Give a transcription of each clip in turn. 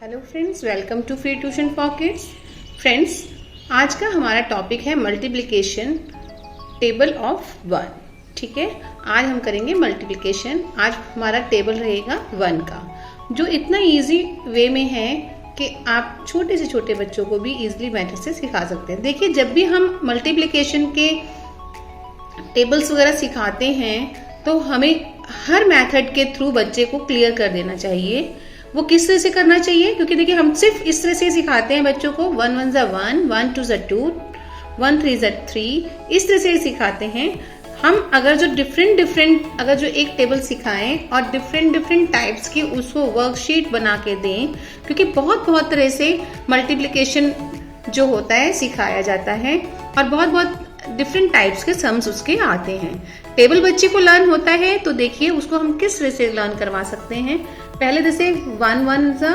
Hello friends, welcome to free tuition for kids. Friends, आज का हमारा टॉपिक है मल्टीप्लिकेशन टेबल ऑफ वन। ठीक है, आज हम करेंगे मल्टीप्लिकेशन। आज हमारा टेबल रहेगा वन का, जो इतना इजी वे में है कि आप छोटे से छोटे बच्चों को भी इजीली मेथड से सिखा सकते हैं। देखिए, जब भी हम मल्टीप्लिकेशन के टेबल्स वगैरह सिखाते हैं तो हमें हर मेथड के थ्रू बच्चे को क्लियर कर देना चाहिए वो किस तरह से करना चाहिए, क्योंकि देखिए हम सिर्फ इस तरह से सिखाते हैं बच्चों को 1 1 ज़ा 1, 1 2 ज़ा 2, 1 3 ज़ा 3, इस तरह से सिखाते हैं। हम अगर जो डिफरेंट अगर जो एक टेबल सिखाएं और डिफरेंट टाइप्स की उसको वर्कशीट बना के दें, क्योंकि बहुत तरह से मल्टीप्लिकेशन जो होता है सिखाया जाता है और बहुत डिफरेंट टाइप्स के सम्स उसके आते हैं। टेबल बच्चे को लर्न होता है तो देखिए उसको हम किस तरह से लर्न करवा सकते हैं। पहले जैसे 1 1 ज़ा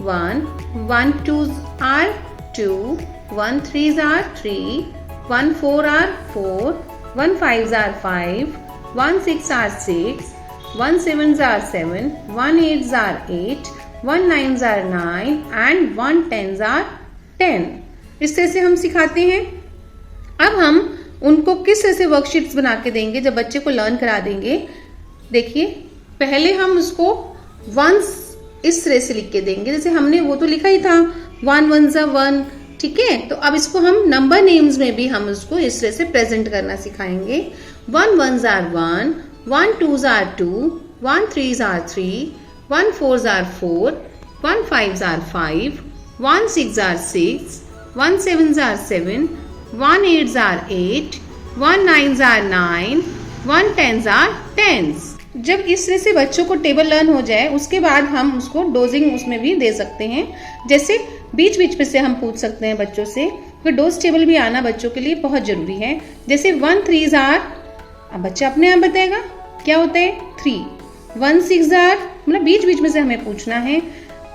1, 1 2 आर 2, 1 3 ज़ा 3, 1 4 आर 4, 1 5 ज़ा 5, 1 6 आर 6, 1 7 ज़ा 7, 1 8 ज़ा 8, 1 9 ज़ा 9 एंड 1 10 ज़ा 10। इस तरह से हम सिखाते हैं। अब हम उनको किस तरह से वर्कशीट्स बना के देंगे जब बच्चे को लर्न करा देंगे। देखिए, पहले हम उसको वंस इस तरह से लिख के देंगे, जैसे हमने वो तो लिखा ही था 1 1 ज़ा 1। ठीक है, तो अब इसको हम नंबर नेम्स में भी हम उसको इस तरह से प्रेजेंट करना सिखाएंगे। 1 1 ज़ा 1, 1 2 ज़ा 2, 1 3 ज़ा 3, 1 4 ज़ा 4, 1 5 ज़ा 5, 1 6 ज़ा 6, 1 7 ज़ा 7, 1 8 ज़ा 8, 1 9 ज़ा 9, 1 10 ज़ा 10। जब इस तरह से बच्चों को टेबल लर्न हो जाए उसके बाद हम उसको डोजिंग उसमें भी दे सकते हैं। जैसे बीच में से हम पूछ सकते हैं बच्चों से, तो डोज टेबल भी आना बच्चों के लिए बहुत जरूरी है। जैसे 1 3 ज़ार, अब बच्चा अपने आप बताएगा क्या होता है 3। 1 6 ज़ार, मतलब बीच में से हमें पूछना है।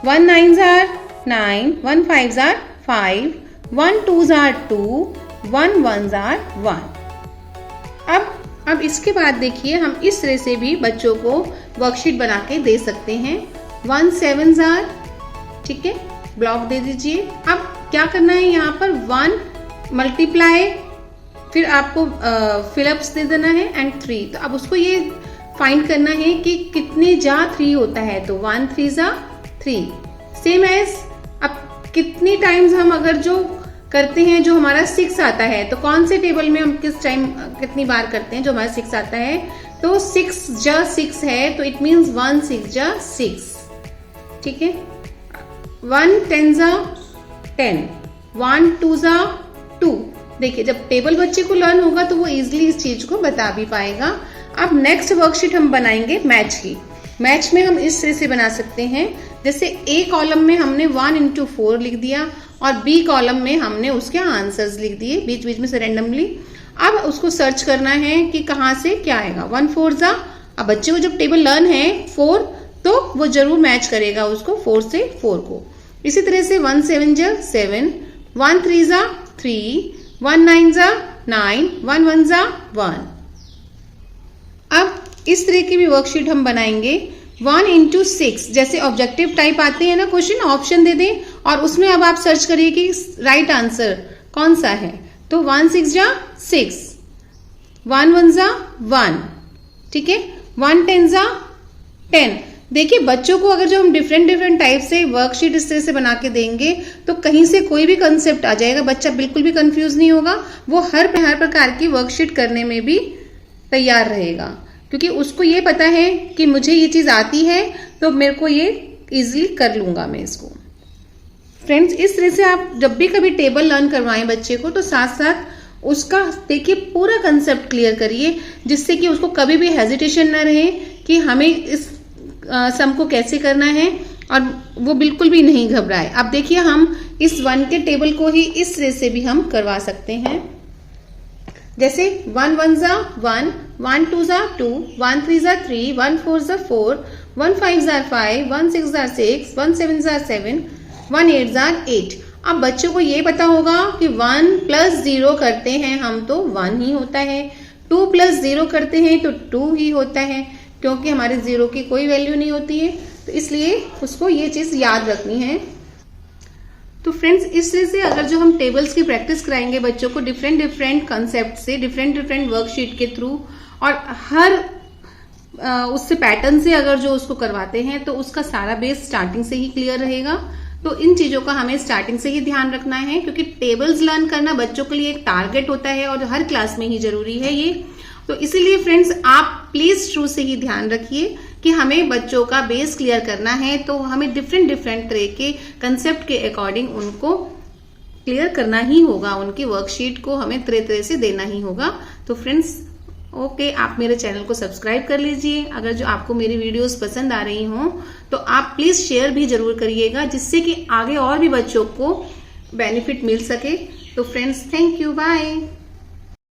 1 9 ज़ार 9, 1 5 ज़ार 5, 1 2 ज़ार 2, 1 1 ज़ार 1। अब इसके बाद देखिए हम इस तरह से भी बच्चों को वर्कशीट बना के दे सकते हैं। 1 7 ज़ार, ठीक है, ब्लॉक दे दीजिए। अब क्या करना है, यहाँ पर 1 मल्टीप्लाई, फिर आपको फिलअप्स दे देना है एंड 3। तो अब उसको ये फाइंड करना है कि कितने जा 3 होता है, तो 1 3 ज़ा 3। सेम एज अब कितनी टाइम्स हम अगर जो करते हैं जो हमारा 6 आता है, तो कौन से टेबल में हम किस टाइम कितनी बार करते हैं जो हमारा 6 आता है, तो 6 जा 6 है, तो इट मीन्स 1 6 जा 6। ठीक है, 1 10 जा 10, 1 2 जा 2। देखिए, जब टेबल बच्चे को लर्न होगा तो वो इजिली इस चीज को बता भी पाएगा। अब नेक्स्ट वर्कशीट हम बनाएंगे मैच की। मैच में हम इस तरह से बना सकते हैं, जैसे ए कॉलम में हमने 1 into 4 लिख दिया और बी कॉलम में हमने उसके आंसर्स लिख दिए बीच में से रैंडमली। अब उसको सर्च करना है कि कहाँ से क्या आएगा। 1 4 ज़ा, अब बच्चे को जब टेबल लर्न है 4, तो वो जरूर मैच करेगा उसको 4 से 4 को। इसी तरह से 1 7 ज़ा 7, 1 3 ज़ा 3, 1 9 ज़ा 9, 1 1 ज़ा 1। अब इस तरह की भी वर्कशीट हम बनाएंगे। 1 into 6, जैसे ऑब्जेक्टिव टाइप आते हैं ना क्वेश्चन, ऑप्शन दे दें और उसमें अब आप सर्च करिए कि राइट आंसर कौन सा है, तो 1 6 जा 6, 1 1 जा 1, ठीक है, 1 10 जा 10। देखिए, बच्चों को अगर जो हम डिफरेंट टाइप से वर्कशीट इस तरह से बना के देंगे तो कहीं से कोई भी कंसेप्ट आ जाएगा, बच्चा बिल्कुल भी कंफ्यूज नहीं होगा, वो हर प्रकार की वर्कशीट करने में भी तैयार रहेगा, क्योंकि उसको ये पता है कि मुझे ये चीज आती है तो मेरे को ये इजीली कर लूंगा मैं इसको। फ्रेंड्स, इस तरह से आप जब भी कभी टेबल लर्न करवाएं बच्चे को तो साथ साथ उसका देखिए पूरा कंसेप्ट क्लियर करिए, जिससे कि उसको कभी भी हेजिटेशन ना रहे कि हमें इस सम को कैसे करना है और वो बिल्कुल भी नहीं घबराए। अब देखिए, हम इस 1 के टेबल को ही इस तरह से भी हम करवा सकते हैं। जैसे 1 1 ज़ा 1, 1 2 ज़ा 2, 1 3 ज़ा 3, 1 4 ज़ा 4, 1 5 ज़ा 5, 1 6 ज़ा 6, 1 7 ज़ा 7, 1 8 ज़ा 8। अब बच्चों को ये पता होगा कि 1 + 0 करते हैं हम तो 1 ही होता है, 2 + 0 करते हैं तो 2 ही होता है, क्योंकि हमारे 0 की कोई वैल्यू नहीं होती है। तो इसलिए उसको ये चीज याद रखनी है। तो फ्रेंड्स, इस तरह से अगर जो हम टेबल्स की प्रैक्टिस कराएंगे बच्चों को डिफरेंट डिफरेंट कंसेप्ट से, डिफरेंट डिफरेंट वर्कशीट के थ्रू, और हर उससे पैटर्न से अगर जो उसको करवाते हैं तो उसका सारा बेस स्टार्टिंग से ही क्लियर रहेगा। तो इन चीजों का हमें स्टार्टिंग से ही ध्यान रखना है, क्योंकि टेबल्स लर्न करना बच्चों के लिए एक टारगेट होता है और हर क्लास में ही जरूरी है ये। तो इसीलिए फ्रेंड्स, आप प्लीज शुरू से ही ध्यान रखिए कि हमें बच्चों का बेस क्लियर करना है, तो हमें डिफरेंट डिफरेंट तरह के कंसेप्ट के अकॉर्डिंग उनको क्लियर करना ही होगा, उनकी वर्कशीट को हमें तरह तरह से देना ही होगा। तो फ्रेंड्स, ओके, आप मेरे चैनल को सब्सक्राइब कर लीजिए। अगर जो आपको मेरी वीडियोस पसंद आ रही हों तो आप प्लीज शेयर भी जरूर करिएगा, जिससे कि आगे और भी बच्चों को बेनिफिट मिल सके। तो फ्रेंड्स, थैंक यू, बाय।